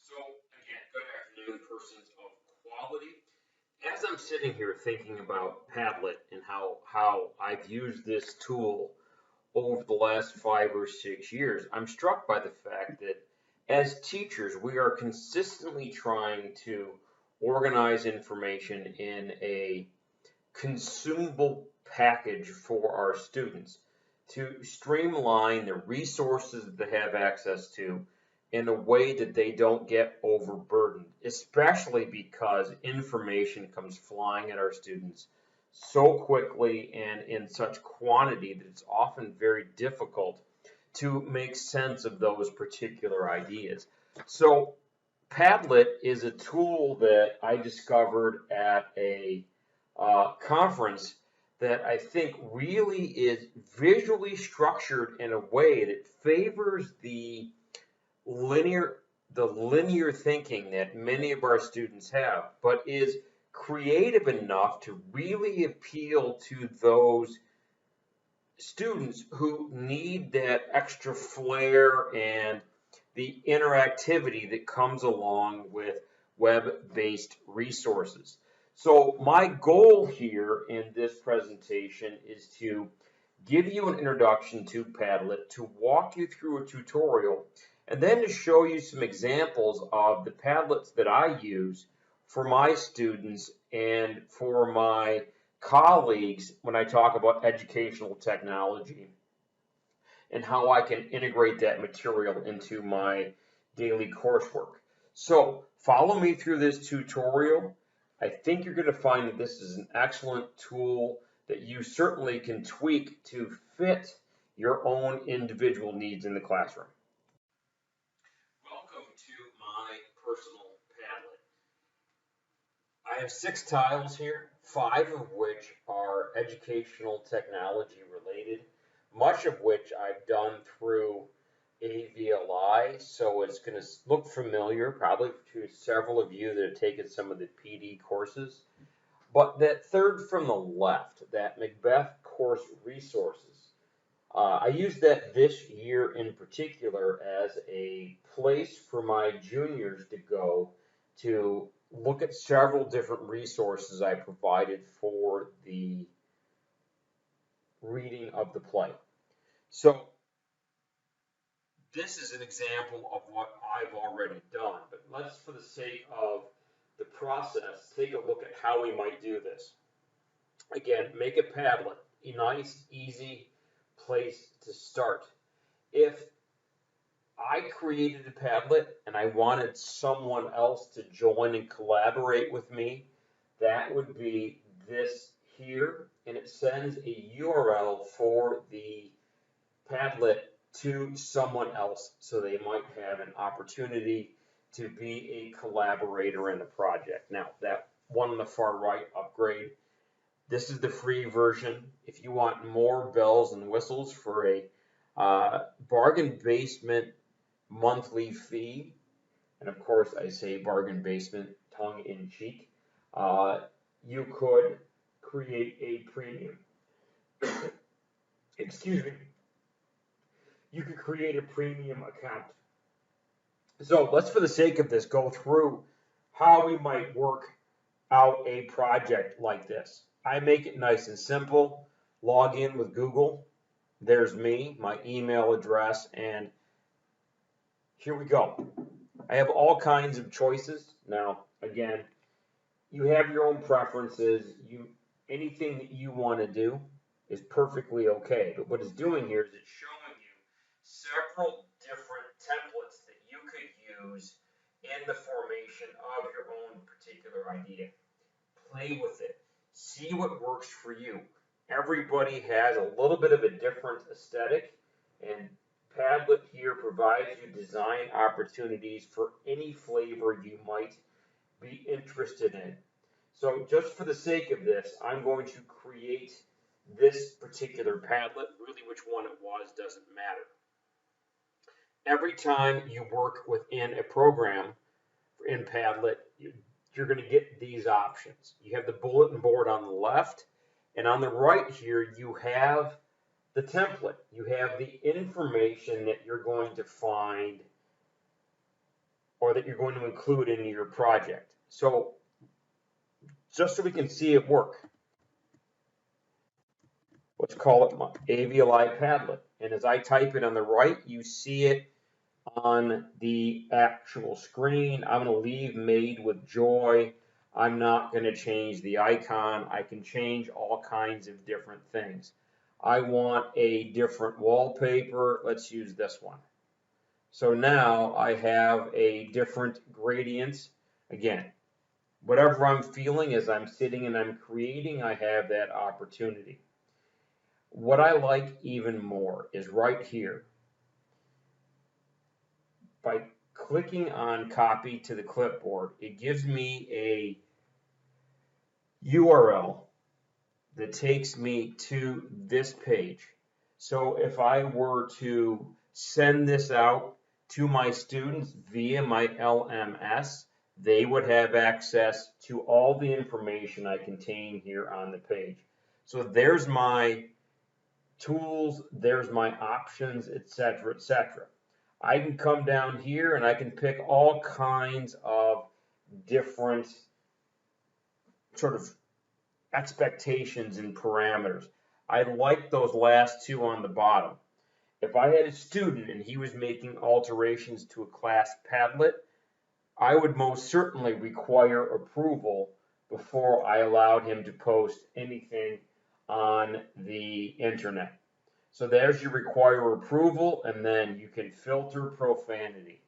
So again, good afternoon, persons of quality. As I'm sitting here thinking about Padlet and how I've used this tool over the last 5 or 6 years, I'm struck by the fact that as teachers, we are consistently trying to organize information in a consumable package for our students to streamline the resources that they have access to in a way that they don't get overburdened, especially because information comes flying at our students so quickly and in such quantity that it's often very difficult to make sense of those particular ideas. So Padlet is a tool that I discovered at a conference that I think really is visually structured in a way that favors linear the linear thinking that many of our students have, but is creative enough to really appeal to those students who need that extra flair and the interactivity that comes along with web-based resources. So my goal here in this presentation is to give you an introduction to Padlet, to walk you through a tutorial, and then to show you some examples of the Padlets that I use for my students and for my colleagues when I talk about educational technology and how I can integrate that material into my daily coursework. So follow me through this tutorial. I think you're going to find that this is an excellent tool that you certainly can tweak to fit your own individual needs in the classroom. Welcome to my personal Padlet. I have 6 tiles here, 5 of which are educational technology related, much of which I've done through AVLI, so it's going to look familiar probably to several of you that have taken some of the PD courses. But that third from the left, that Macbeth course resources, I used that this year in particular as a place for my juniors to go to look at several different resources I provided for the reading of the play. So this is an example of what I've already done, but let's, for the sake of the process, take a look at how we might do this. Again, make a Padlet, a nice, easy place to start. If I created a Padlet and I wanted someone else to join and collaborate with me, that would be this here, and it sends a URL for the Padlet to someone else so they might have an opportunity to be a collaborator in the project. Now, that one on the far right, upgrade, this is the free version. If you want more bells and whistles for a bargain basement monthly fee, and of course I say bargain basement tongue in cheek, you could create a premium. Excuse me. You could create a premium account. So let's, for the sake of this, go through how we might work out a project like this. I make it nice and simple. Log in with Google. There's me, my email address, and here we go. I have all kinds of choices. Now, again, you have your own preferences. Anything that you want to do is perfectly okay. But what it's doing here is it's showing you several different templates that you could use in the formation of your own particular idea. Play with it. See what works for you. Everybody has a little bit of a different aesthetic, and Padlet here provides you design opportunities for any flavor you might be interested in. So just for the sake of this, I'm going to create this particular Padlet. Really, which one it was doesn't matter. Every time you work within a program in Padlet, you're going to get these options. You have the bulletin board on the left, and on the right here, you have the template. You have the information that you're going to find or that you're going to include in your project. So just so we can see it work, let's call it my AVLI Padlet. And as I type it on the right, you see it on the actual screen. I'm going to leave Made with Joy. I'm not going to change the icon. I can change all kinds of different things. I want a different wallpaper. Let's use this one. So now I have a different gradient. Again, whatever I'm feeling as I'm sitting and I'm creating, I have that opportunity. What I like even more is right here. By clicking on copy to the clipboard, it gives me a URL that takes me to this page. So if I were to send this out to my students via my LMS, they would have access to all the information I contain here on the page. So there's my tools, there's my options, etc., etc. I can come down here and I can pick all kinds of different sort of expectations and parameters. I like those last two on the bottom. If I had a student and he was making alterations to a class Padlet, I would most certainly require approval before I allowed him to post anything on the internet. So there's your require approval, and then you can filter profanity.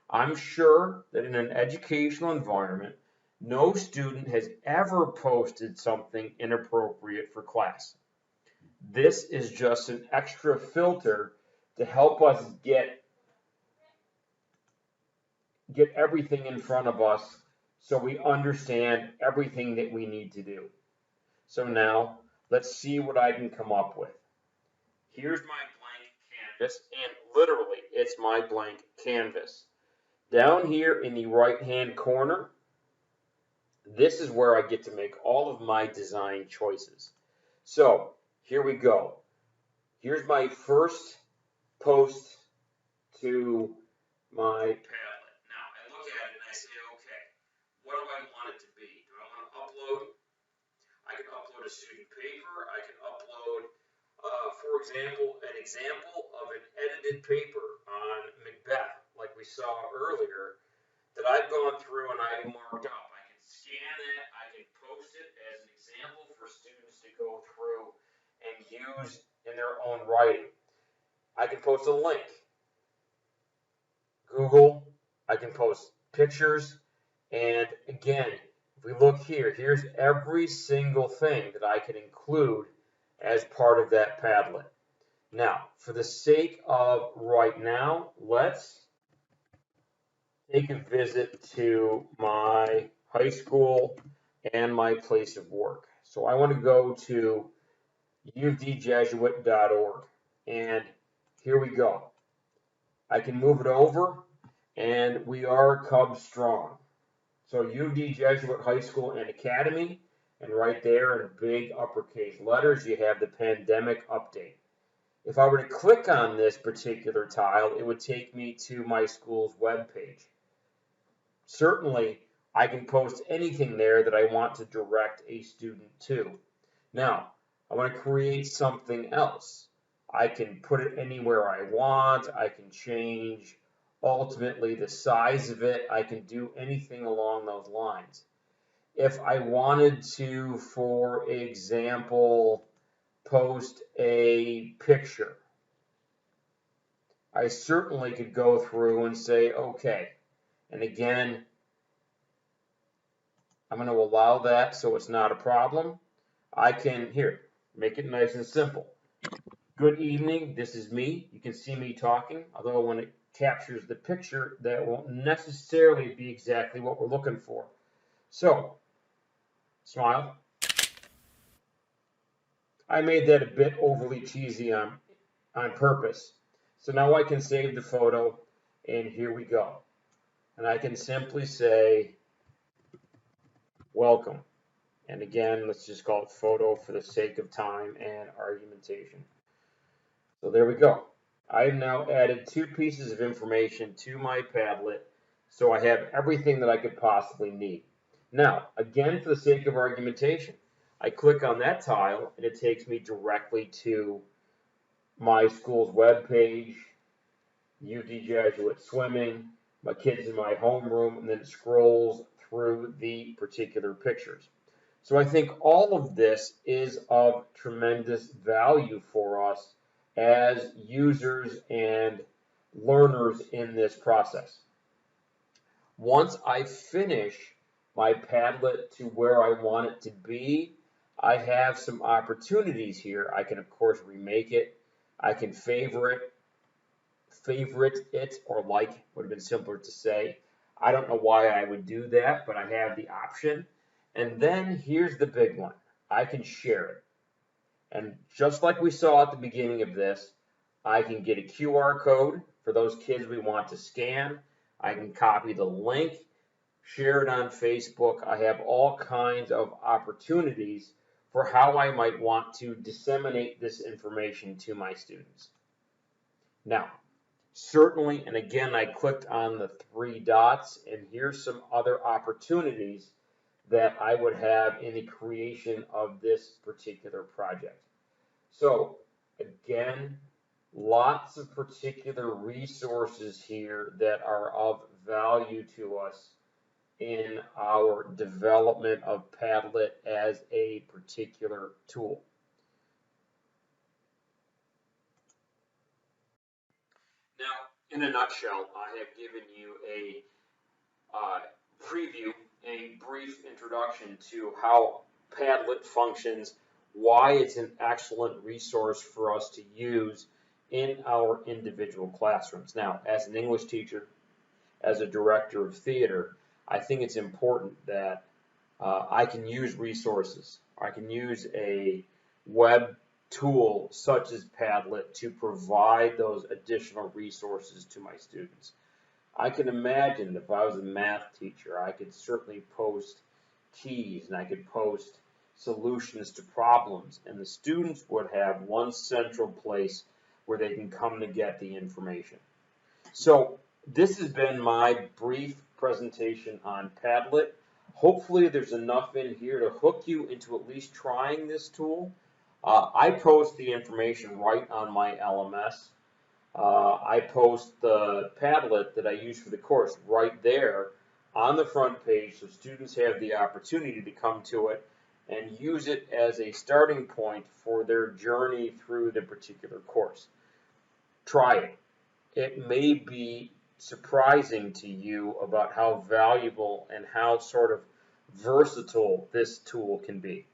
I'm sure that in an educational environment, no student has ever posted something inappropriate for class. This is just an extra filter to help us get everything in front of us so we understand everything that we need to do. So now let's see what I can come up with. Here's my blank canvas, and literally it's my blank canvas. Down here in the right hand corner, this is where I get to make all of my design choices. So here we go. Here's my first post to my Padlet. Now I look at it and I say, okay, what do I want it to be? Do I want to upload? I can upload a student paper. I can upload, for example, an example of an edited paper on Macbeth, like we saw earlier, that I've gone through and I've marked up. I can scan it, I can post it as an example for students to go through and use in their own writing. I can post a link. Google, I can post pictures, and again, if we look here, here's every single thing that I can include as part of that Padlet. Now, for the sake of right now, let's take a visit to my high school and my place of work. So I want to go to ufdjesuit.org, and here we go. I can move it over, and we are Cub Strong. So UD Jesuit High School and Academy, and right there in big uppercase letters, you have the pandemic update. If I were to click on this particular tile, it would take me to my school's webpage. Certainly, I can post anything there that I want to direct a student to. Now, I want to create something else. I can put it anywhere I want. I can change ultimately the size of it. I can do anything along those lines. If I wanted to, for example, post a picture, I certainly could go through and say, okay, and again, I'm going to allow that so it's not a problem. I can, here, make it nice and simple. Good evening, this is me. You can see me talking, although when it captures the picture, that won't necessarily be exactly what we're looking for. So, smile. I made that a bit overly cheesy on purpose. So now I can save the photo, and here we go. And I can simply say, welcome. And again, let's just call it photo for the sake of time and argumentation. So there we go. I have now added two pieces of information to my Padlet So I have everything that I could possibly need. Now, again, for the sake of argumentation, I click on that tile and it takes me directly to my school's webpage, UT Jesuit swimming, my kids in my homeroom, and then it scrolls through the particular pictures. So I think all of this is of tremendous value for us as users and learners in this process. Once I finish my Padlet to where I want it to be, I have some opportunities here. I can, of course, remake it. I can favorite it, or like, would have been simpler to say. I don't know why I would do that, but I have the option. And then here's the big one. I can share it. And just like we saw at the beginning of this, I can get a QR code for those kids we want to scan. I can copy the link, share it on Facebook. I have all kinds of opportunities for how I might want to disseminate this information to my students. Now, certainly, and again, I clicked on the 3 dots, and here's some other opportunities that I would have in the creation of this particular project. So, again, lots of particular resources here that are of value to us in our development of Padlet as a particular tool. Now, in a nutshell, I have given you a preview, a brief introduction to how Padlet functions, why it's an excellent resource for us to use in our individual classrooms. Now, as an English teacher, as a director of theater, I think it's important that I can use resources. I can use a web tool such as Padlet to provide those additional resources to my students. I can imagine if I was a math teacher, I could certainly post keys and I could post solutions to problems, and the students would have one central place where they can come to get the information. So this has been my brief presentation on Padlet. Hopefully there's enough in here to hook you into at least trying this tool. I post the information right on my LMS. I post the Padlet that I use for the course right there on the front page, so students have the opportunity to come to it and use it as a starting point for their journey through the particular course. Try it. It may be surprising to you about how valuable and how sort of versatile this tool can be.